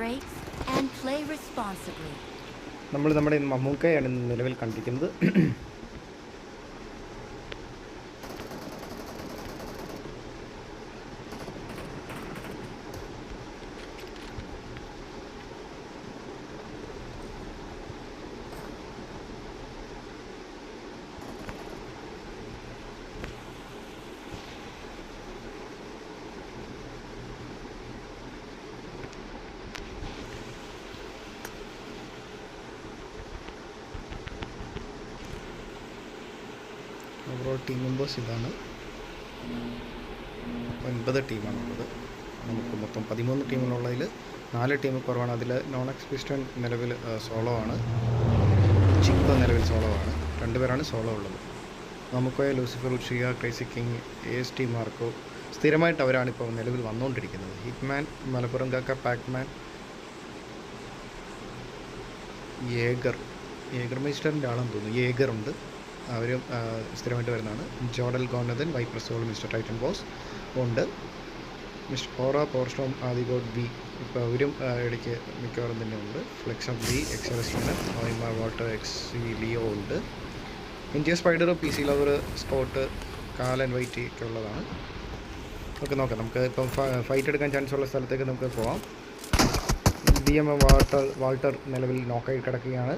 brakes and play responsibly. നമ്മൾ നമ്മുടെ മമ്മൂക്കയാണ് നിലവിൽ കണ്ടിരിക്കുന്നത്. ഓവറോൾ ടീം മെമ്പേഴ്സ് ഇതാണ്. 9 ടീമാണുള്ളത്. നമുക്ക് മൊത്തം 13 ടീമിലുള്ളതിൽ 4 ടീം കുറവാണ്. അതിൽ നോൺ എക്സ്പിസ്റ്റൻ നിലവിൽ സോളോ ആണ്, ചിക്കോ നിലവിൽ സോളോ ആണ്. 2 പേരാണ് സോളോ ഉള്ളത്. നമുക്ക് ലൂസിഫർ ഉഷിയ, ക്രേസി കിങ്, AST മാർക്കോ സ്ഥിരമായിട്ട് അവരാണ് ഇപ്പോൾ നിലവിൽ വന്നുകൊണ്ടിരിക്കുന്നത്. ഹിറ്റ്മാൻ, മലപ്പുറം കാക്ക, പാക്മാൻ, ഏഗർ മൈസ്റ്ററിൻ്റെ ആളെന്ന് തോന്നുന്നു. ഏഗറുണ്ട്, അവരും സ്ഥിരമായിട്ട് വരുന്നതാണ്. ജോഡൽ ഗോണതൻ, viper soul, mister titan boss ഉണ്ട്. മിസ്റ്റർ ഓറ, പോർസ്റ്റോം, ആദിഗോഡ് ബി, ഇപ്പോൾ അവരും ഇടയ്ക്ക് മിക്കവാറും തന്നെ ഉണ്ട്. ഫ്ലെക്സം ബി, എക്സറസ്റ്റിന്, ഓയിമ വാട്ടർ, ലിയോ ഉണ്ട്. India spider, PC lover, spot, Kalan വൈറ്റി ഒക്കെ ഉള്ളതാണ്. നമുക്ക് നോക്കാം. നമുക്ക് ഇപ്പം ഫൈറ്റ് എടുക്കാൻ ചാൻസ് ഉള്ള സ്ഥലത്തേക്ക് നമുക്ക് പോവാം. DM വാൾട്ടർ നിലവിൽ നോക്കായി കിടക്കുകയാണ്.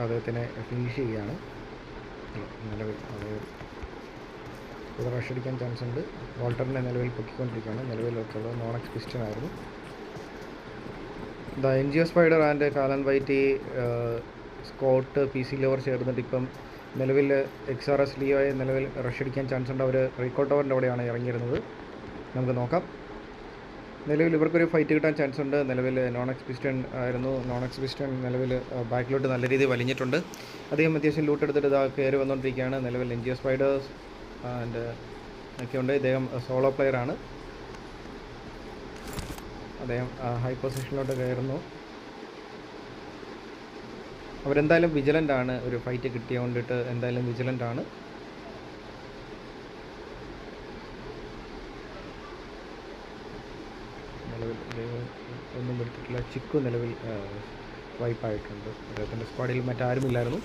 അദ്ദേഹത്തിനെ ഫിനിഷ് ചെയ്യുകയാണ് നിലവിൽ. ഇവിടെ റഷ് അടിക്കാൻ ചാൻസ് ഉണ്ട്. വാൾട്ടറിനെ നിലവിൽ പൊക്കിക്കൊണ്ടിരിക്കുകയാണ്. നിലവിലൊക്കെയുള്ളത് നോൺ എക്സ്പിസ്റ്റൻ ആയിരുന്നു. NGO സ്പൈഡർ ആൻഡ് കാലൻ വൈറ്റി, സ്കോട്ട്, PC ലവർ ചേർന്നിട്ട് ഇപ്പം നിലവിൽ XRS ലിയോയെ നിലവിൽ റഷ് അടിക്കാൻ ചാൻസ് ഉണ്ട്. അവർ റീകോൾ ടവറിൻ്റെ അവിടെയാണ് ഇറങ്ങിയിരുന്നത്. നമുക്ക് നോക്കാം. നിലവിൽ ഇവർക്കൊരു ഫൈറ്റ് കിട്ടാൻ ചാൻസ് ഉണ്ട്. നിലവിൽ നോൺ എക്സ്പിസ്റ്റൻ ആയിരുന്നു. നോൺ എക്സ്പിസ്റ്റൻ നിലവിൽ ബാക്കിലോട്ട് നല്ല രീതിയിൽ വലിഞ്ഞിട്ടുണ്ട്. അദ്ദേഹം അത്യാവശ്യം ലൂട്ട് എടുത്തിട്ട് ഇതാ കയറി വന്നുകൊണ്ടിരിക്കുകയാണ്. നിലവിൽ NGO സ്പൈഡേഴ്സ് ആൻഡ് ഒക്കെയുണ്ട്. ഇദ്ദേഹം സോളോ പ്ലെയറാണ്. അദ്ദേഹം ഹൈ പൊസിഷനിലോട്ട് കയറുന്നു. അവരെന്തായാലും വിജിലൻ്റ് ആണ്. ഒരു ഫൈറ്റ് കിട്ടിയോണ്ടിട്ട് എന്തായാലും വിജിലൻ്റ് ആണ്. ഒന്നും എടുത്തിട്ടില്ല. ചിക്കു നിലവിൽ വൈപ്പായിട്ടുണ്ട്. അദ്ദേഹത്തിൻ്റെ സ്ക്വാഡിൽ മറ്റാരുമില്ലായിരുന്നു.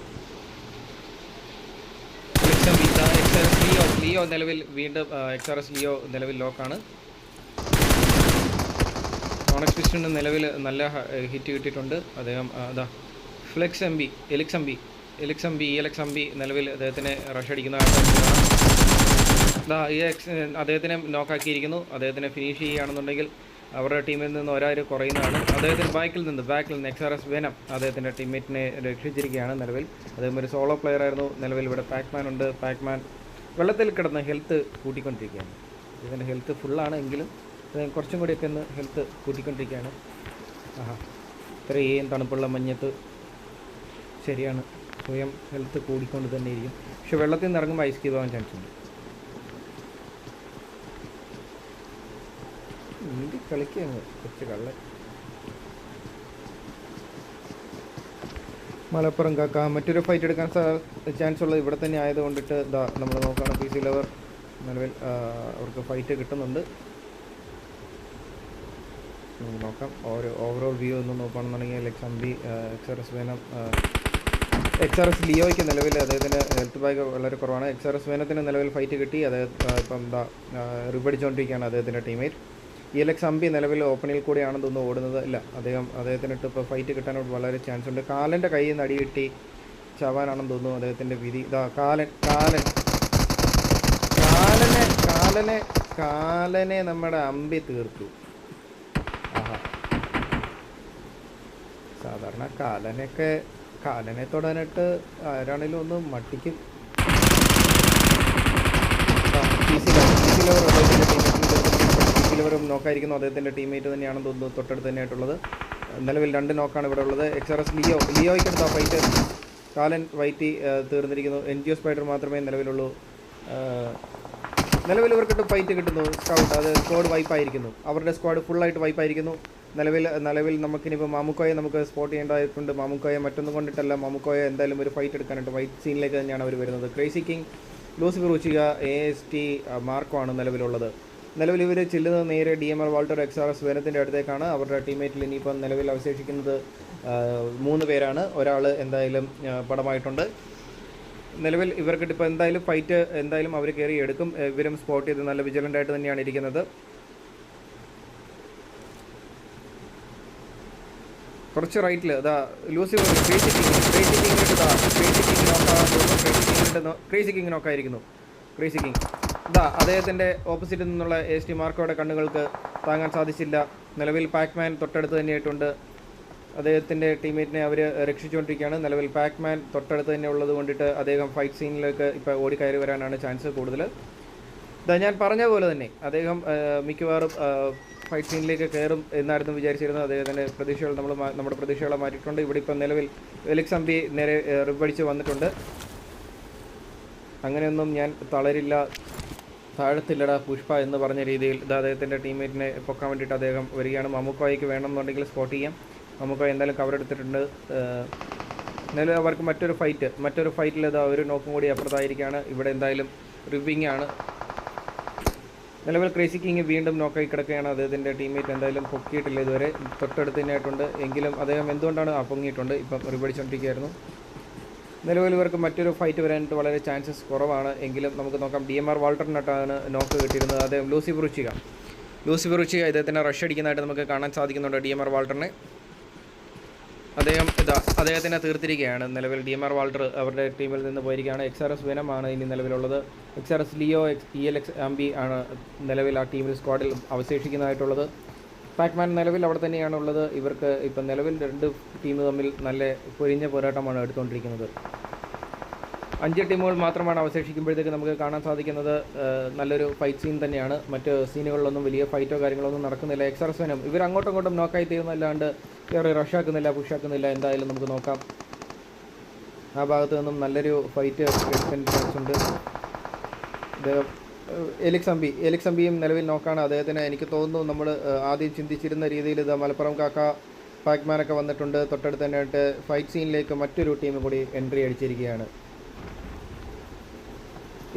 ലിയോ നിലവിൽ വീണ്ടും XRS ലിയോ നിലവിൽ ലോക്കാണ്. നോൺ എക്സ്പിസ്റ്റന് നിലവിൽ നല്ല ഹിറ്റ് കിട്ടിയിട്ടുണ്ട്. അദ്ദേഹം അതാ എലിക്സ് എം ബി നിലവിൽ അദ്ദേഹത്തിനെ റഷ് അടിക്കുന്നതായിട്ട് അദ്ദേഹത്തിനെ നോക്കാക്കിയിരിക്കുന്നു. അദ്ദേഹത്തിനെ ഫിനിഷ് ചെയ്യുകയാണെന്നുണ്ടെങ്കിൽ അവരുടെ ടീമിൽ നിന്ന് ഒരാൾ കുറയുന്നതാണ്. അദ്ദേഹത്തിന് ബാക്കിൽ നിന്ന് XRS വെനം അദ്ദേഹത്തിൻ്റെ ടീംമേറ്റിനെ രക്ഷിച്ചിരിക്കുകയാണ്. നിലവിൽ അദ്ദേഹം ഒരു സോളോ പ്ലെയർ ആയിരുന്നു. നിലവിൽ ഇവിടെ പാക്മാൻ ഉണ്ട്. പാക്മാൻ വെള്ളത്തിൽ കിടന്ന് ഹെൽത്ത് കൂട്ടിക്കൊണ്ടിരിക്കുകയാണ്. ഇതിൻ്റെ ഹെൽത്ത് ഫുള്ളാണ് എങ്കിലും അദ്ദേഹം കുറച്ചും കൂടിയൊക്കെ ഒന്ന് ഹെൽത്ത് കൂട്ടിക്കൊണ്ടിരിക്കുകയാണ്. ഇത്രയും തണുപ്പുള്ള മഞ്ഞത്ത് ശരിയാണ്, സ്വയം ഹെൽത്ത് കൂടിക്കൊണ്ട് തന്നെ ഇരിക്കും. പക്ഷെ വെള്ളത്തിൽ നിന്ന് ഇറങ്ങുമ്പോൾ ഐസ് ക്യൂബ് ആവാൻ ചാൻസ് ഉണ്ട്. നീന്തി കളിക്കുകയാണ് കുറച്ച് കള്ളൻ. മലപ്പുറം കാക്ക മറ്റൊരു ഫൈറ്റ് എടുക്കാൻ ചാൻസ് ഉള്ളത് ഇവിടെ തന്നെ ആയതുകൊണ്ടിട്ട് ഇതാ നമ്മൾ നോക്കുകയാണ്. PC ലവർ നിലവിൽ അവർക്ക് ഫൈറ്റ് കിട്ടുന്നുണ്ട്. നോക്കാം. ഓവറോൾ വ്യൂ ഒന്ന് നോക്കുകയാണെന്നുണ്ടെങ്കിൽ XRS വേനം, XRS ലിയോയ്ക്ക് നിലവിൽ അദ്ദേഹത്തിൻ്റെ ഹെൽത്ത് ബാഗ് വളരെ കുറവാണ്. XRS വേനത്തിന് നിലവിൽ ഫൈറ്റ് കിട്ടി. അദ്ദേഹം ഇപ്പം എന്താ റിവടിച്ചുകൊണ്ടിരിക്കുകയാണ് അദ്ദേഹത്തിൻ്റെ ടീമേറ്റ്. ELX നിലവിൽ ഓപ്പണിൽ കൂടിയാണെന്ന് തോന്നുന്നു ഓടുന്നത്. ഇല്ല, അദ്ദേഹത്തിനിട്ട് ഇപ്പോൾ ഫൈറ്റ് കിട്ടാനോട് വളരെ ചാൻസ് ഉണ്ട്. കാലൻ്റെ കയ്യിൽ നിന്ന് അടി കിട്ടി ചാവാനാണെന്ന് തോന്നുന്നു അദ്ദേഹത്തിൻ്റെ വിധി. ഇതാ കാലനെ നമ്മുടെ അമ്പി തീർത്തു. സാധാരണ കാലനെ തൊടാനായിട്ട് ആരാണേലും ഒന്ന് മട്ടിക്കും. PC ലവറും നോക്കായിരിക്കുന്നു. അദ്ദേഹത്തിൻ്റെ ടീംമേറ്റ് തന്നെയാണെന്ന് തോന്നുന്നു. തൊട്ടടുത്ത് തന്നെയായിട്ടുള്ളത്. നിലവിൽ 2 നോക്കാണ് ഇവിടെ ഉള്ളത്. XRS ലിയോയ്ക്കെടുത്ത ഫൈറ്റ് കാലൻ വൈറ്റി തീർന്നിരിക്കുന്നു. NGO സ്പൈഡർ മാത്രമേ നിലവിലുള്ളൂ. നിലവിൽ ഇവർക്കിട്ട് ഫൈറ്റ് കിട്ടുന്നു. സ്കൗട്ട് അത് സ്ക്വാഡ് വൈപ്പായിരിക്കുന്നു. അവരുടെ സ്ക്വാഡ് ഫുള്ളായിട്ട് വൈപ്പായിരിക്കുന്നു. നിലവിൽ നമുക്കിനിപ്പോൾ മാമുക്കോയെ നമുക്ക് സ്പോട്ട് ചെയ്യേണ്ടതായിട്ടുണ്ട്. മാമുക്കോയെ മറ്റൊന്നും കൊണ്ടിട്ടല്ല, മാമുക്കോയെ എന്തായാലും ഒരു ഫൈറ്റ് എടുക്കാനായിട്ട് വൈറ്റ് സീനിലേക്ക് തന്നെയാണ് അവർ വരുന്നത്. ക്രേസി കിങ്, ലൂസിഫർ ഉച്ചിക, AST മാർക്കോ ആണ് നിലവിലുള്ളത്. നിലവിൽ ഇവർ ചെല്ലുന്നത് നേരെ DMR വാൾട്ടർ XRS വെനത്തിൻ്റെ അടുത്തേക്കാണ്. അവരുടെ ടീമേറ്റിൽ ഇനിയിപ്പം നിലവിൽ അവശേഷിക്കുന്നത് 3 പേരാണ്. ഒരാൾ എന്തായാലും പടമായിട്ടുണ്ട്. നിലവിൽ ഇവർക്ക് ഇപ്പോൾ എന്തായാലും ഫൈറ്റ് എന്തായാലും അവർ കയറി എടുക്കും. ഇവരും സ്പോട്ട് ചെയ്ത് നല്ല വിജിലൻ്റ് ആയിട്ട് തന്നെയാണ് ഇരിക്കുന്നത്. കുറച്ച് റൈറ്റിൽ ഇതാ ലൂസി ക്രേസി കിങ് നോക്കായിരിക്കുന്നു. ക്രേസി കിങ് ഇതാ അദ്ദേഹത്തിൻ്റെ ഓപ്പോസിറ്റിൽ നിന്നുള്ള AST മാർക്കോയുടെ കണ്ണുകൾക്ക് താങ്ങാൻ സാധിച്ചില്ല. നിലവിൽ പാക്മാൻ തൊട്ടടുത്ത് തന്നെയായിട്ടുണ്ട്. അദ്ദേഹത്തിൻ്റെ ടീമേറ്റിനെ അവർ രക്ഷിച്ചുകൊണ്ടിരിക്കുകയാണ്. നിലവിൽ പാക്മാൻ തൊട്ടടുത്ത് തന്നെ ഉള്ളത് കൊണ്ടിട്ട് അദ്ദേഹം ഫൈറ്റ് സീനിലേക്ക് ഇപ്പോൾ ഓടിക്കയറി വരാനാണ് ചാൻസ് കൂടുതൽ. ഇതാ ഞാൻ പറഞ്ഞ പോലെ തന്നെ അദ്ദേഹം മിക്കവാറും ഫൈറ്റ് സീനിലേക്ക് കയറും എന്നായിരുന്നു വിചാരിച്ചിരുന്നത്. അദ്ദേഹത്തിൻ്റെ പ്രതീക്ഷകൾ നമ്മുടെ പ്രതീക്ഷകളെ മാറ്റിയിട്ടുണ്ട്. ഇവിടെ ഇപ്പം നിലവിൽ എലിക്സ് അമ്പി നേരെ റിബടിച്ച് വന്നിട്ടുണ്ട്. അങ്ങനെയൊന്നും ഞാൻ തളരില്ല, താഴത്തില്ലടാ പുഷ്പ എന്ന് പറഞ്ഞ രീതിയിൽ ഇത് അദ്ദേഹത്തിൻ്റെ ടീമേറ്റിനെ പൊക്കാൻ വേണ്ടിയിട്ട് അദ്ദേഹം വരികയാണ്. മമ്മുക്കോയ്ക്ക് വേണമെന്നുണ്ടെങ്കിൽ സ്പോട്ട് ചെയ്യാം. മമ്മുക്കോയ എന്തായാലും കവർ എടുത്തിട്ടുണ്ട്. നിലവിൽ അവർക്ക് മറ്റൊരു ഫൈറ്റിൽ ഇതാ ഒരു നോക്കും കൂടി അപ്പുറത്തായിരിക്കുകയാണ്. ഇവിടെ എന്തായാലും റിവിങ് ആണ്. നിലവിൽ ക്രേസി കിങ് വീണ്ടും നോക്കായി കിടക്കുകയാണ്. അദ്ദേഹത്തിൻ്റെ ടീമേറ്റ് എന്തായാലും പൊക്കിയിട്ടില്ല ഇതുവരെ. തൊട്ടടുത്ത് തന്നെയായിട്ടുണ്ട്. എങ്കിലും അദ്ദേഹം എന്തുകൊണ്ടാണ് പൊങ്ങിയിട്ടുണ്ട്. ഇപ്പം റിബടിച്ചുകൊണ്ടിരിക്കുകയായിരുന്നു. നിലവിൽ ഇവർക്ക് മറ്റൊരു ഫൈറ്റ് വരാനായിട്ട് വളരെ ചാൻസസ് കുറവാണ്. എങ്കിലും നമുക്ക് നോക്കാം. DMR വാൾട്ടറിനായിട്ടാണ് നോക്ക് കിട്ടിയിരുന്നത്. അദ്ദേഹം ലൂസി ഫെറൂച്ചിക ഇദ്ദേഹത്തിനെ റഷ് അടിക്കുന്നതായിട്ട് നമുക്ക് കാണാൻ സാധിക്കുന്നുണ്ട്. DMR വാൾട്ടറിനെ അദ്ദേഹത്തിനെ തീർത്തിരിക്കുകയാണ്. നിലവിൽ DMR വാൾട്ടർ അവരുടെ ടീമിൽ നിന്ന് പോയിരിക്കുകയാണ്. XRS വെനമാണ് ഇനി നിലവിലുള്ളത്. XRS ലിയോ ELX അമ്പി ആണ് നിലവിൽ ആ ടീമിൽ സ്ക്വാഡിൽ അവശേഷിക്കുന്നതായിട്ടുള്ളത്. പാക്മാൻ നിലവിൽ അവിടെ തന്നെയാണ് ഉള്ളത്. ഇവർക്ക് ഇപ്പം നിലവിൽ 2 ടീം തമ്മിൽ നല്ല പൊരിഞ്ഞ പോരാട്ടമാണ് എടുത്തുകൊണ്ടിരിക്കുന്നത്. 5 ടീമുകൾ മാത്രമാണ് അവശേഷിക്കുമ്പോഴത്തേക്ക് നമുക്ക് കാണാൻ സാധിക്കുന്നത് നല്ലൊരു ഫൈറ്റ് സീൻ തന്നെയാണ്. മറ്റ് സീനുകളിലൊന്നും വലിയ ഫൈറ്റോ കാര്യങ്ങളൊന്നും നടക്കുന്നില്ല. XRS വെനം ഇവർ അങ്ങോട്ടും ഇങ്ങോട്ടും നോക്കായി തീരുന്നല്ലാണ്ട് വേറെ റഷാക്കുന്നില്ല, പുഷാക്കുന്നില്ല. എന്തായാലും നമുക്ക് നോക്കാം. ആ ഭാഗത്ത് നിന്നും നല്ലൊരു ഫൈറ്റ് എടുക്കാൻ ചാൻസ് ഉണ്ട്. എലിക്സ് അമ്പിയും നിലവിൽ നോക്കാണ്. അദ്ദേഹത്തിന് എനിക്ക് തോന്നുന്നു നമ്മൾ ആദ്യം ചിന്തിച്ചിരുന്ന രീതിയിൽ ഇത് മലപ്പുറം കാക്ക പാക്മാനൊക്കെ വന്നിട്ടുണ്ട്. തൊട്ടടുത്ത് തന്നെയായിട്ട് ഫൈറ്റ് സീനിലേക്ക് മറ്റൊരു ടീം കൂടി എൻട്രി അടിച്ചിരിക്കുകയാണ്.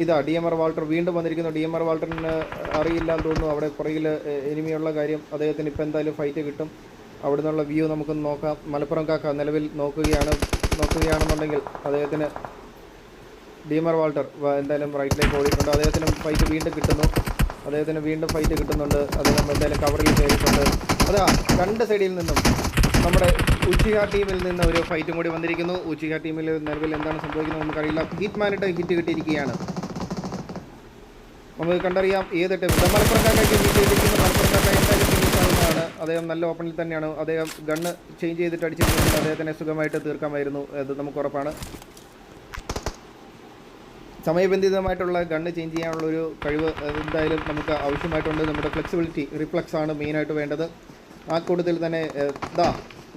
ഇതാ DMR വാൾട്ടർ വീണ്ടും വന്നിരിക്കുന്നു. DMR വാൾട്ടറിന് അറിയില്ലാന്ന് തോന്നുന്നു അവിടെ പുറകിൽ എനിമിയുള്ള കാര്യം. അദ്ദേഹത്തിന് ഇപ്പോൾ എന്തായാലും ഫൈറ്റ് കിട്ടും. അവിടെ നിന്നുള്ള വ്യൂ നമുക്കൊന്ന് നോക്കാം. മലപ്പുറം കാക്ക നിലവിൽ നോക്കുകയാണെന്നുണ്ടെങ്കിൽ അദ്ദേഹത്തിന് DMR വാൾട്ടർ എന്തായാലും റൈറ്റിലേക്ക് ഓടിയിട്ടുണ്ട്. അദ്ദേഹത്തിന് ഫൈറ്റ് വീണ്ടും കിട്ടുന്നുണ്ട്. അദ്ദേഹം എന്തായാലും കവറിൽ കയറിയിട്ടുണ്ട്. അതാ 2 സൈഡിൽ നിന്നും നമ്മുടെ ഉച്ചിക ടീമിൽ നിന്ന് ഒരു ഫൈറ്റും കൂടി വന്നിരിക്കുന്നു. ഉച്ചിക ടീമിൽ നിലവിൽ എന്താണ് സംഭവിക്കുന്നത് നമുക്കറിയില്ല. ഹിറ്റ്മാനിട്ട് ഹിറ്റ് കിട്ടിയിരിക്കുകയാണ്. നമുക്ക് കണ്ടറിയാം ഏത് ടീം. മലപ്പുറം കാക്കയ്ക്ക് ഹിറ്റ് ചെയ്തിരിക്കുന്നു. മലപ്പുറം കാക്ക എന്തായാലും ഫിനിഷ് ആവുന്നതാണ്. അദ്ദേഹം നല്ല ഓപ്പണിൽ തന്നെയാണ്. അദ്ദേഹം ഗണ്ണ് ചേഞ്ച് ചെയ്തിട്ട് അടിച്ചിട്ടുണ്ടെങ്കിൽ അദ്ദേഹത്തിനെ സുഖമായിട്ട് തീർക്കാമായിരുന്നു. അത് നമുക്ക് ഉറപ്പാണ്. സമയബന്ധിതമായിട്ടുള്ള ഗണ്ണ് ചേഞ്ച് ചെയ്യാനുള്ളൊരു കഴിവ് എന്തായാലും നമുക്ക് ആവശ്യമായിട്ടുണ്ട്. നമ്മുടെ റിഫ്ലക്സ് ആണ് മെയിനായിട്ട് വേണ്ടത്. ആ കൂട്ടത്തിൽ തന്നെ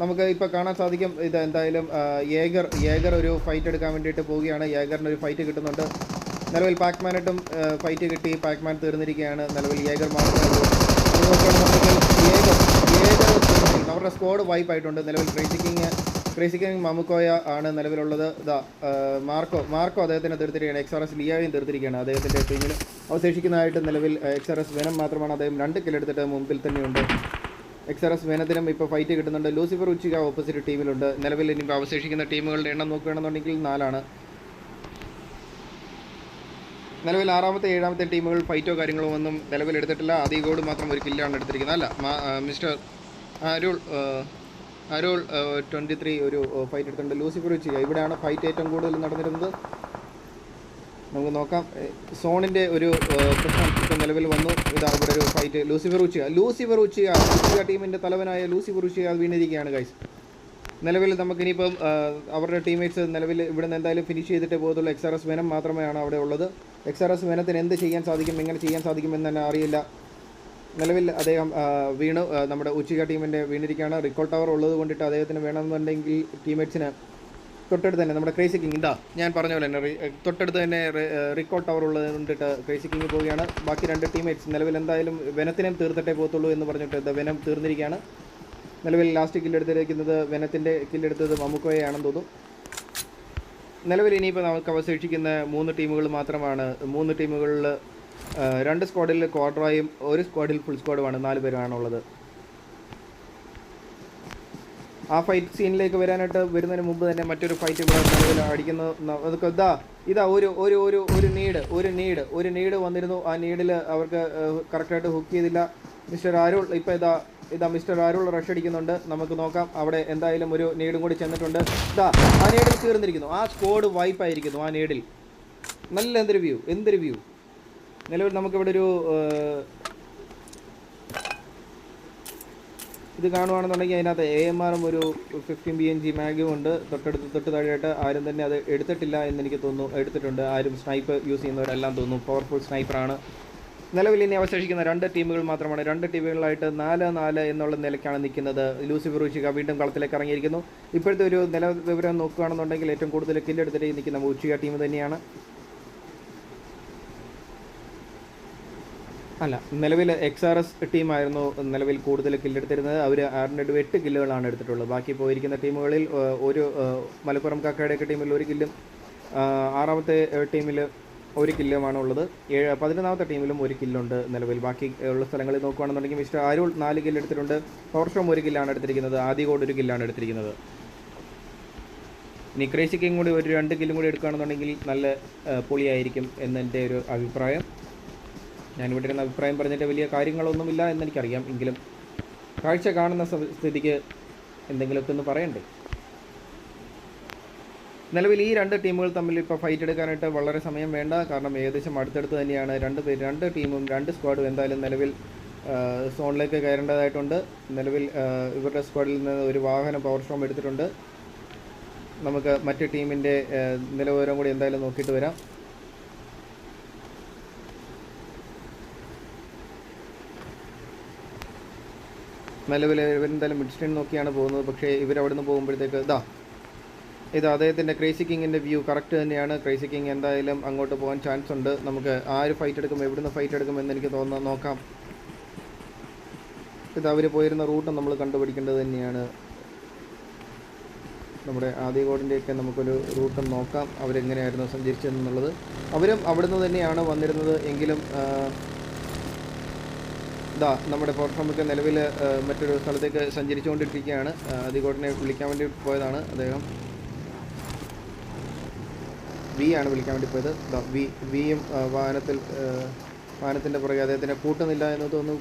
നമുക്ക് ഇപ്പോൾ കാണാൻ സാധിക്കും. ഇത് എന്തായാലും ഏഗർ ഒരു ഫൈറ്റ് എടുക്കാൻ വേണ്ടിയിട്ട് പോവുകയാണ്. ഏഗറിന് ഒരു ഫൈറ്റ് കിട്ടുന്നുണ്ട്. നിലവിൽ പാക്മാനായിട്ടും ഫൈറ്റ് കിട്ടി. പാക്മാൻ തീർന്നിരിക്കുകയാണ്. നിലവിൽ ഏഗർ മാത്രമേ ഉള്ളൂ. അവരുടെ സ്ക്വാഡ് വൈപ്പ് ആയിട്ടുണ്ട്. നിലവിൽ ക്രേസി കിങ് മമ്മുക്കോയ ആണ് നിലവിലുള്ളത്. മാർക്കോ അദ്ദേഹത്തിനെ തീർത്തിരിക്കുകയാണ്. XRS ലിയായും തീർത്തിരിക്കുകയാണ്. അദ്ദേഹത്തിൻ്റെ ടീമിൽ അവശേഷിക്കുന്നതായിട്ട് നിലവിൽ XRS വെനം മാത്രമാണ്. അദ്ദേഹം 2 കില്ലെടുത്തിട്ട് മുമ്പിൽ തന്നെയുണ്ട്. XRS വെനത്തിനും ഇപ്പോൾ ഫൈറ്റ് കിട്ടുന്നുണ്ട്. ലൂസിഫർ ഉച്ചിക ഓപ്പോസിറ്റ് ടീമിലുണ്ട്. നിലവിൽ ഇനിയിപ്പോൾ അവശേഷിക്കുന്ന ടീമുകളുടെ എണ്ണം നോക്കുകയാണെന്നുണ്ടെങ്കിൽ 4 ആണ്. നിലവിൽ 6ാമത്തെ 7ാമത്തെ ടീമുകൾ ഫൈറ്റോ കാര്യങ്ങളോ ഒന്നും നിലവിലെടുത്തിട്ടില്ല. ആദിഗോഡ് മാത്രം ഒരു കില്ലാണ് എടുത്തിരിക്കുന്നത്. അല്ല മിസ്റ്റർ അരുൾ 23 ഒരു ഫൈറ്റ് എടുത്തിട്ടുണ്ട്. ലൂസിഫർ ഉച്ചിക ഇവിടെയാണ് ഫൈറ്റ് ഏറ്റവും കൂടുതൽ നടന്നിരുന്നത്. നമുക്ക് നോക്കാം. സോണിൻ്റെ ഒരു പ്രശ്നം ഇപ്പോൾ നിലവിൽ വന്നു. ഇതാണ് ഇവിടെ ഒരു ഫൈറ്റ്. ലൂസിഫർ ഉച്ചിക ടീമിൻ്റെ തലവനായ ലൂസിഫർ ഉച്ചിക വീണിരിക്കുകയാണ് ഗൈസ്. നിലവിൽ നമുക്കിനിയിപ്പം അവരുടെ ടീമേറ്റ്സ് നിലവിൽ ഇവിടെ നിന്ന് എന്തായാലും ഫിനിഷ് ചെയ്തിട്ടേ പോകത്തുള്ളൂ. XRS വെനം മാത്രമാണ് അവിടെ ഉള്ളത്. XRS വെനത്തിന് എന്ത് ചെയ്യാൻ സാധിക്കും, എങ്ങനെ ചെയ്യാൻ സാധിക്കുമെന്ന് തന്നെ അറിയില്ല. നിലവിൽ അദ്ദേഹം വീണു. നമ്മുടെ ഉച്ചിക ടീമിൻ്റെ വീണിരിക്കുകയാണ്. റിക്കോൾ ടവർ ഉള്ളത് കൊണ്ടിട്ട് അദ്ദേഹത്തിന് വേണമെന്നുണ്ടെങ്കിൽ ടീമേറ്റ്സിന് തൊട്ടടുത്ത് തന്നെ നമ്മുടെ ക്രേസി കിങ് ഞാൻ പറഞ്ഞ പോലെ തന്നെ തൊട്ടടുത്ത് തന്നെ റിക്കോൾ ടവർ ഉള്ളത് കൊണ്ടിട്ട് ക്രേസി കിങ് പോവുകയാണ്. ബാക്കി 2 ടീമേറ്റ്സ് നിലവിൽ എന്തായാലും വെനത്തിനെയും തീർത്തിട്ടേ പോകത്തുള്ളൂ എന്ന് പറഞ്ഞിട്ട് വെനം തീർന്നിരിക്കുകയാണ്. നിലവിൽ ലാസ്റ്റ് കില്ലെടുത്തിരിക്കുന്നത് വെനത്തിൻ്റെ കില്ലെടുത്തത് മമ്മുക്കോയാണെന്ന് തോന്നുന്നു. നിലവിൽ ഇനിയിപ്പോൾ നമുക്ക് അവശേഷിക്കുന്ന 3 ടീമുകൾ മാത്രമാണ്. 3 ടീമുകളിൽ 2 സ്ക്വാഡിൽ ക്വാഡ്രായും ഒരു സ്ക്വാഡിൽ ഫുൾ സ്ക്വാഡുമാണ് 4 പേരാണുള്ളത്. ആ ഫൈറ്റ് സീനിലേക്ക് വരാനായിട്ട് വരുന്നതിന് മുമ്പ് തന്നെ മറ്റൊരു ഫൈറ്റ് ഇവിടെ നിലവിൽ അടിക്കുന്ന അതൊക്കെ ഇതാ ഒരു നീഡ് വന്നിരുന്നു. ആ നീഡിൽ അവർക്ക് കറക്റ്റായിട്ട് ഹുക്ക് ചെയ്തില്ല. മിസ്റ്റർ അരുൾ ഇപ്പോൾ ഇതാ മിസ്റ്റർ അരുൾ റഷ് അടിക്കുന്നുണ്ട്. നമുക്ക് നോക്കാം. അവിടെ എന്തായാലും ഒരു നീഡും കൂടി ചെന്നിട്ടുണ്ട്. ആ നീഡിൽ തീർന്നിരിക്കുന്നു. ആ സ്ക്വാഡ് വൈപ്പായിരിക്കുന്നു ആ നീഡിൽ. നല്ല എന്തൊരു വ്യൂ. നിലവിൽ നമുക്കിവിടെ ഒരു ഇത് കാണുകയാണെന്നുണ്ടെങ്കിൽ അതിനകത്ത് AMR-ഉം ഒരു 15 BNG മാഗും ഉണ്ട്. തൊട്ട് താഴെയായിട്ട് ആരും തന്നെ അത് എടുത്തിട്ടില്ല എന്നെനിക്ക് തോന്നുന്നു. എടുത്തിട്ടുണ്ട്. ആരും സ്നൈപ്പ് യൂസ് ചെയ്യുന്നവരെല്ലാം തോന്നുന്നു പവർഫുൾ സ്നൈപ്പറാണ്. നിലവിൽ ഇനി അവശേഷിക്കുന്ന 2 ടീമുകൾ മാത്രമാണ്. 2 ടീമുകളായിട്ട് 4-4 എന്നുള്ള നിലയ്ക്കാണ് നിൽക്കുന്നത്. ലൂസിഫർ ഉച്ചിക വീണ്ടും കളത്തിലേക്ക് ഇറങ്ങിയിരിക്കുന്നു. ഇപ്പോഴത്തെ ഒരു നില വിവരം നോക്കുകയാണെന്നുണ്ടെങ്കിൽ ഏറ്റവും കൂടുതൽ കില്ലെടുത്തിട്ട് നിൽക്കുന്ന ഉച്ചിക ടീം തന്നെയാണ്. അല്ല, നിലവിൽ XRS ടീമായിരുന്നു നിലവിൽ കൂടുതൽ കില്ലെടുത്തിരുന്നത്. അവർ 8 കില്ലുകളാണ് എടുത്തിട്ടുള്ളത്. ബാക്കി പോയിരിക്കുന്ന ടീമുകളിൽ ഒരു മലപ്പുറം കാക്കയുടെയൊക്കെ ടീമിൽ 1 കില്ലും 6ാമത്തെ ടീമിൽ 1 കില്ലുമാണ് ഉള്ളത്. 11ാമത്തെ ടീമിലും 1 കില്ലുണ്ട് നിലവിൽ. ബാക്കി ഉള്ള സ്ഥലങ്ങളിൽ നോക്കുകയാണെന്നുണ്ടെങ്കിൽ മിസ്റ്റർ അരുൾ 4 കില്ല് എടുത്തിട്ടുണ്ട്. പവർഷോം 1 കില്ലാണ് എടുത്തിരിക്കുന്നത്. ആദികോട് 1 കില്ലാണ് എടുത്തിരിക്കുന്നത്. ഇനി ക്രേസി കിങ് കൂടി ഒരു 2 കില്ലും കൂടി എടുക്കുകയാണെന്നുണ്ടെങ്കിൽ നല്ല പൊളിയായിരിക്കും എന്നെൻ്റെ ഒരു അഭിപ്രായം. ഞാനിവിടെ ഇരുന്ന അഭിപ്രായം പറഞ്ഞിട്ട് വലിയ കാര്യങ്ങളൊന്നുമില്ല എന്നെനിക്കറിയാം. എങ്കിലും കാഴ്ച കാണുന്ന സ്ഥിതിക്ക് എന്തെങ്കിലുമൊക്കെ ഒന്ന് പറയണ്ടേ. നിലവിൽ ഈ 2 ടീമുകൾ തമ്മിൽ ഇപ്പോൾ ഫൈറ്റ് എടുക്കാനായിട്ട് വളരെ സമയം വേണ്ട. കാരണം ഏകദേശം അടുത്തടുത്ത് തന്നെയാണ്. 2 ടീമും 2 സ്ക്വാഡും എന്തായാലും നിലവിൽ സോണിലേക്ക് കയറേണ്ടതായിട്ടുണ്ട്. നിലവിൽ ഇവരുടെ സ്ക്വാഡിൽ നിന്ന് ഒരു വാഹനം പവർ സ്റ്റോം എടുത്തിട്ടുണ്ട്. നമുക്ക് മറ്റ് ടീമിൻ്റെ നിലവാരം കൂടി എന്തായാലും നോക്കിയിട്ട് വരാം. നിലവിൽ ഇവരെന്തായാലും മിഡ് സ്ട്രീം നോക്കിയാണ് പോകുന്നത്. പക്ഷേ ഇവരവിടെ നിന്ന് പോകുമ്പോഴത്തേക്ക് ഇത് അദ്ദേഹത്തിൻ്റെ ക്രേസി കിങ്ങിൻ്റെ വ്യൂ കറക്റ്റ് തന്നെയാണ്. ക്രേസി കിങ് എന്തായാലും അങ്ങോട്ട് പോകാൻ ചാൻസ് ഉണ്ട്. നമുക്ക് ആര് ഫൈറ്റ് എടുക്കും, എവിടുന്ന് ഫൈറ്റ് എടുക്കുമെന്ന് എനിക്ക് നോക്കാം. ഇത് അവർ പോയിരുന്ന റൂട്ട് നമ്മൾ കണ്ടുപിടിക്കേണ്ടത് തന്നെയാണ്. നമ്മുടെ ആദികോടിൻ്റെയൊക്കെ നമുക്കൊരു റൂട്ട് നോക്കാം. അവരെങ്ങനെയായിരുന്നു സഞ്ചരിച്ചതെന്നുള്ളത്. അവരും അവിടുന്ന് തന്നെയാണ് വന്നിരുന്നത്. എങ്കിലും നമ്മുടെ പെർഫോമൊക്കെ നിലവിൽ മറ്റൊരു സ്ഥലത്തേക്ക് സഞ്ചരിച്ചുകൊണ്ടിരിക്കുകയാണ്. ആദികോടിനെ വിളിക്കാൻ വേണ്ടി പോയതാണ് അദ്ദേഹം. ആണ് വിളിക്കാൻ വേണ്ടി പോയത്. വിയും വാഹനത്തിൻ്റെ പുറകെ അദ്ദേഹത്തിനെ കൂട്ടുന്നില്ല എന്ന് തോന്നുന്നു.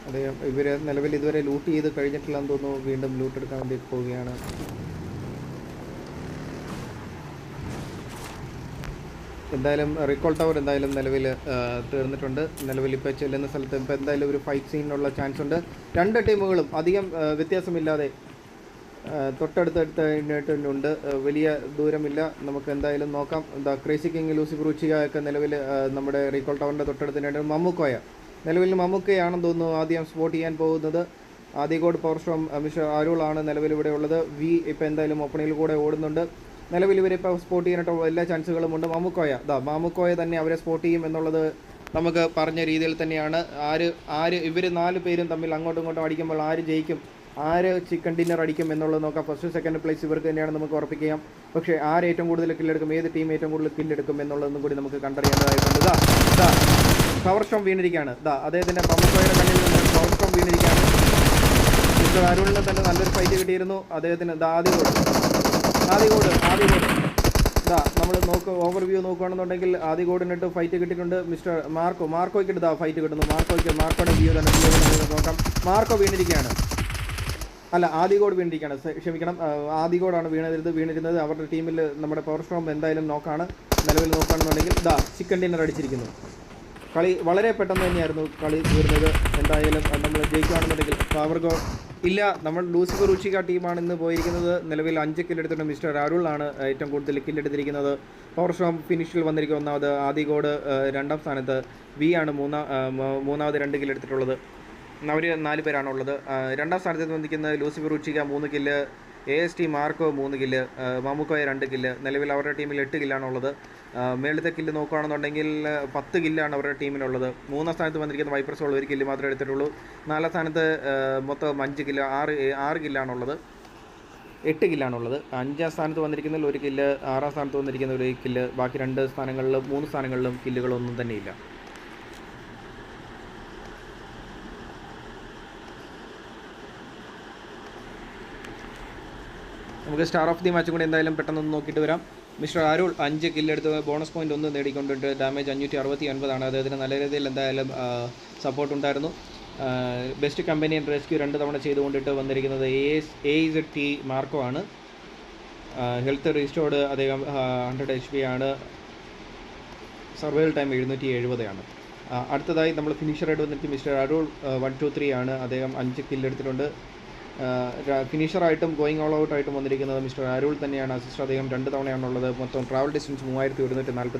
അദ്ദേഹം നിലവിൽ ഇതുവരെ ലൂട്ട് ചെയ്ത് കഴിഞ്ഞിട്ടില്ലെന്ന് തോന്നുന്നു. വീണ്ടും ലൂട്ട് എടുക്കാൻ വേണ്ടി പോവുകയാണ്. എന്തായാലും റീകോൾ ടവർ എന്തായാലും നിലവിൽ തീർന്നിട്ടുണ്ട്. നിലവിൽ ഇപ്പോൾ ചെല്ലുന്ന സ്ഥലത്ത് ഇപ്പോൾ എന്തായാലും ഒരു ഫൈറ്റ് സീനിനുള്ള ചാൻസ് ഉണ്ട്. 2 ടീമുകളും അധികം വ്യത്യാസമില്ലാതെ തൊട്ടടുത്തായിട്ടുണ്ട്. വലിയ ദൂരമില്ല. നമുക്ക് എന്തായാലും നോക്കാം. ക്രേസി കിങ് ലൂസിഫർ ഉച്ചിക ഒക്കെ നിലവിൽ നമ്മുടെ റീകോൾ ടവറിൻ്റെ തൊട്ടടുത്ത് മമ്മുക്കോയ. നിലവിൽ മമ്മുക്കയാണെന്ന് തോന്നുന്നു ആദ്യം സ്പോട്ട് ചെയ്യാൻ പോകുന്നത്. ആദികോട് പവർ സ്റ്റോം മിസ്റ്റർ അരുളാണ് നിലവിൽ ഇവിടെ ഉള്ളത്. ഇപ്പോൾ എന്തായാലും ഓപ്പണിൽ കൂടെ ഓടുന്നുണ്ട്. നിലവിൽ ഇവരിപ്പോൾ സ്പോട്ട് ചെയ്യാനായിട്ട് എല്ലാ ചാൻസുകളും ഉണ്ട്. മാമുക്കോയ തന്നെ അവരെ സ്പോട്ട് ചെയ്യും എന്നുള്ളത് നമുക്ക് പറഞ്ഞ രീതിയിൽ തന്നെയാണ്. ഇവർ 4 പേരും തമ്മിൽ അങ്ങോട്ടും ഇങ്ങോട്ടും അടിക്കുമ്പോൾ ആര് ജയിക്കും, ആര് ചിക്കൻ ഡിന്നർ അടിക്കും എന്നുള്ളത് നോക്കാം. ഫസ്റ്റ് സെക്കൻഡ് പ്ലേസ് ഇവർക്ക് തന്നെയാണ് നമുക്ക് ഉറപ്പിക്കാം. പക്ഷേ ആര് ഏറ്റവും കൂടുതൽ കില്ലെടുക്കും, ഏത് ടീം ഏറ്റവും കൂടുതൽ കില്ലെടുക്കും എന്നുള്ളതൊന്നും കൂടി നമുക്ക് കണ്ടറിയേണ്ടതായിട്ടുണ്ട്. Power Storm വീണിരിക്കുകയാണ്. അദ്ദേഹത്തിൻ്റെ മാമുക്കോയുടെ കണ്ണിൽ നിന്ന് പവർ സ്റ്റോം വീണിരിക്കുകയാണ്. മിസ്റ്റർ അരുണിന് തന്നെ നല്ലൊരു ഫൈറ്റ് കിട്ടിയിരുന്നു. അദ്ദേഹത്തിന് ആദികോട് നമ്മൾ ഓവർവ്യൂ നോക്കുകയാണെന്നുണ്ടെങ്കിൽ ആദികോടിനിട്ട് ഫൈറ്റ് കിട്ടിയിട്ടുണ്ട്. മിസ്റ്റർ മാർക്കോയ്ക്കിട്ട് ഫൈറ്റ് കിട്ടുന്നു. മാർക്കോയുടെ വ്യൂ തന്നെ നോക്കാം. മാർക്കോ വീണിരിക്കുകയാണ്. അല്ല, ആദികോട് വീണിരിക്കുകയാണ്. ക്ഷമിക്കണം, ആദികോടാണ് വീണിരുന്നത്. അവരുടെ ടീമിൽ നമ്മുടെ പവർ സ്റ്റോം എന്തായാലും നിലവിൽ നോക്കുകയാണെന്നുണ്ടെങ്കിൽ ചിക്കൻ ഡിന്നർ അടിച്ചിരിക്കുന്നു. കളി വളരെ പെട്ടെന്ന് തന്നെയായിരുന്നു തീർന്നത്. എന്തായാലും നമ്മൾ ജയിക്കുകയാണെന്നുണ്ടെങ്കിൽ പവർഗോ ഇല്ല. നമ്മൾ ലൂസിഫർ ഉച്ചിക ടീമാണ് ഇന്ന് പോയിരിക്കുന്നത്. നിലവിൽ 5 കില്ലെടുത്തിട്ട് മിസ്റ്റർ അരുളാണ് ഏറ്റവും കൂടുതൽ കില്ലെടുത്തിരിക്കുന്നത്. പവർ സ്റ്റോം ഫിനിഷിൽ വന്നിരിക്കുന്ന ഒന്നാമത്. ആദികോട് 2ാം സ്ഥാനത്ത്. ആണ് മൂന്നാമത് 2 കില്ലെടുത്തിട്ടുള്ളത്. അവർ 4 പേരാണുള്ളത്. 2ാം സ്ഥാനത്ത് വന്നിരിക്കുന്നത് ലൂസിഫർ ഉച്ചിക 3 കില്ല്, AST മാർക്കോ 3 കില്ല്, മാമുക്കോയ 2 കില്ല്. നിലവിൽ അവരുടെ ടീമിൽ 8 കില്ലാണുള്ളത്. മേളത്തെ കില്ല് നോക്കുകയാണെന്നുണ്ടെങ്കിൽ 10 കില്ലാണ് അവരുടെ ടീമിലുള്ളത്. 3ാം സ്ഥാനത്ത് വന്നിരിക്കുന്ന വൈപ്പർസോൾ 1 കില്ല് മാത്രമേ എടുത്തിട്ടുള്ളൂ. 4ാം സ്ഥാനത്ത് മൊത്തം 5 കില്ല്, 6 കില്ലാണുള്ളത്. 8 കില്ലാണുള്ളത്. 5ാം സ്ഥാനത്ത് വന്നിരിക്കുന്നതിൽ 1 കില്ല്, 6ാം സ്ഥാനത്ത് വന്നിരിക്കുന്ന 1 കില്ല്, ബാക്കി 2 സ്ഥാനങ്ങളിലും 3 സ്ഥാനങ്ങളിലും കില്ലുകളൊന്നും തന്നെയില്ല. നമുക്ക് സ്റ്റാർ ഓഫ് ദി മാച്ചും കൂടി എന്തായാലും പെട്ടെന്ന് നോക്കിയിട്ട് വരാം. മിസ്റ്റർ അരുൾ 5 കില്ലെടുത്ത് ബോണസ് പോയിൻ്റ് 1 നേടിക്കൊണ്ടിട്ട് ഡാമേജ് 569 അതിന് നല്ല രീതിയിൽ എന്തായാലും സപ്പോർട്ട് ഉണ്ടായിരുന്നു. ബെസ്റ്റ് കമ്പനി ആൻഡ് റെസ്ക്യൂ 2 തവണ ചെയ്തുകൊണ്ടിട്ട് വന്നിരിക്കുന്നത് AZT മാർക്കോ ആണ്. ഹെൽത്ത് റീസ്റ്റോർഡ് അദ്ദേഹം 100 HP ആണ്. സർവൈവൽ ടൈം 770 ആണ്. അടുത്തതായി നമ്മൾ ഫിനിഷറായിട്ട് വന്നിട്ട് മിസ്റ്റർ അരുൾ 123 ആണ്. അദ്ദേഹം 5 കില്ലെടുത്തിട്ടുണ്ട്. ഫിനിഷറായിട്ടും ഗോയിങ് ഓൾ ഔട്ടായിട്ടും വന്നിരിക്കുന്നത് മിസ്റ്റർ അരുൾ തന്നെയാണ്. അസിസ്റ്റ് അദ്ദേഹം 2 തവണയാണുള്ളത്. മൊത്തം ട്രാവൽ ഡിസ്റ്റൻസ് 3140.